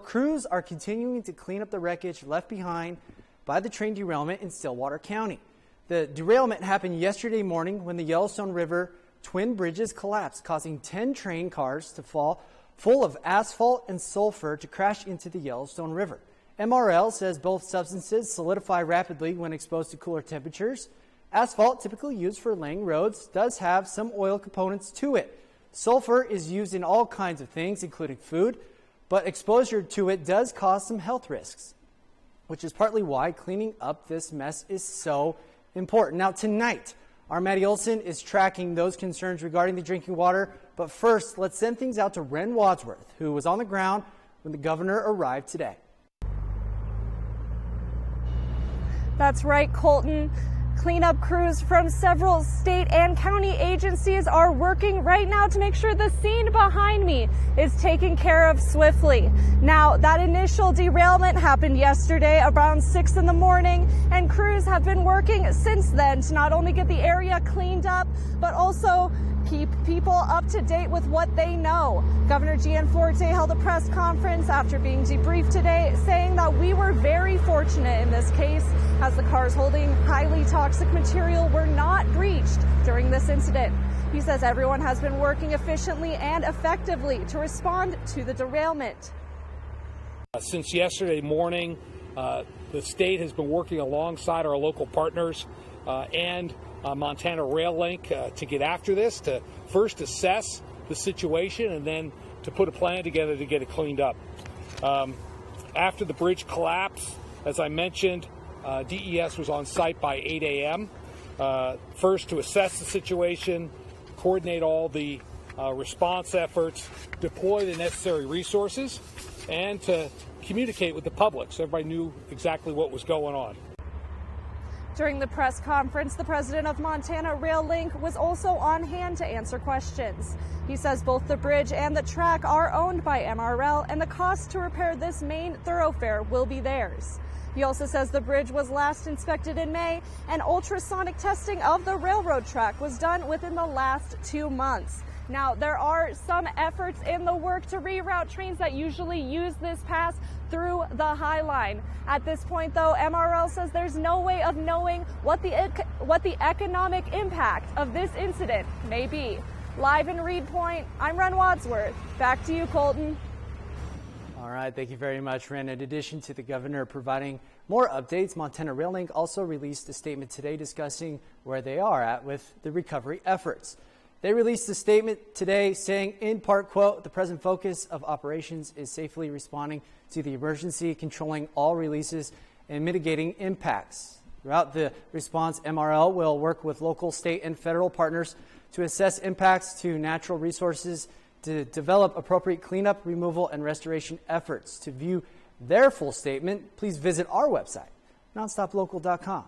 crews are continuing to clean up the wreckage left behind by the train derailment in Stillwater County. The derailment happened yesterday morning when the Yellowstone River twin bridges collapsed, causing 10 train cars to fall full of asphalt and sulfur to crash into the Yellowstone River. MRL says both substances solidify rapidly when exposed to cooler temperatures. Asphalt, typically used for laying roads, does have some oil components to it. Sulfur is used in all kinds of things, including food, but exposure to it does cause some health risks, which is partly why cleaning up this mess is so important. Now tonight, our Maddie Olson is tracking those concerns regarding the drinking water, but first, let's send things out to Ren Wadsworth, who was on the ground when the governor arrived today. That's right, Colton. Cleanup crews from several state and county agencies are working right now to make sure the scene behind me is taken care of swiftly. Now, that initial derailment happened yesterday around 6 in the morning, and crews have been working since then to not only get the area cleaned up, but also keep people up to date with what they know. Governor Gianforte held a press conference after being debriefed today, saying that we were very fortunate in this case, as the cars holding highly toxic material were not breached during this incident. He says everyone has been working efficiently and effectively to respond to the derailment. Since yesterday morning, the state has been working alongside our local partners and Montana Rail Link to get after this, to first assess the situation and then to put a plan together to get it cleaned up. After the bridge collapse, as I mentioned, DES was on site by 8 a.m. First to assess the situation, coordinate all the response efforts, deploy the necessary resources, and to communicate with the public so everybody knew exactly what was going on. During the press conference, the president of Montana Rail Link was also on hand to answer questions. He says both the bridge and the track are owned by MRL, and the cost to repair this main thoroughfare will be theirs. He also says the bridge was last inspected in May, and ultrasonic testing of the railroad track was done within the last 2 months. Now, there are some efforts in the work to reroute trains that usually use this pass through the High Line. At this point, though, MRL says there's no way of knowing what the economic impact of this incident may be. Live in Reed Point, I'm Ren Wadsworth. Back to you, Colton. All right, thank you very much, Ren. In addition to the governor providing more updates, Montana Rail Link also released a statement today discussing where they are at with the recovery efforts. They released a statement today saying, in part, quote, "The present focus of operations is safely responding to the emergency, controlling all releases, and mitigating impacts." Throughout the response, MRL will work with local, state, and federal partners to assess impacts to natural resources, to develop appropriate cleanup, removal, and restoration efforts. To view their full statement, please visit our website, nonstoplocal.com.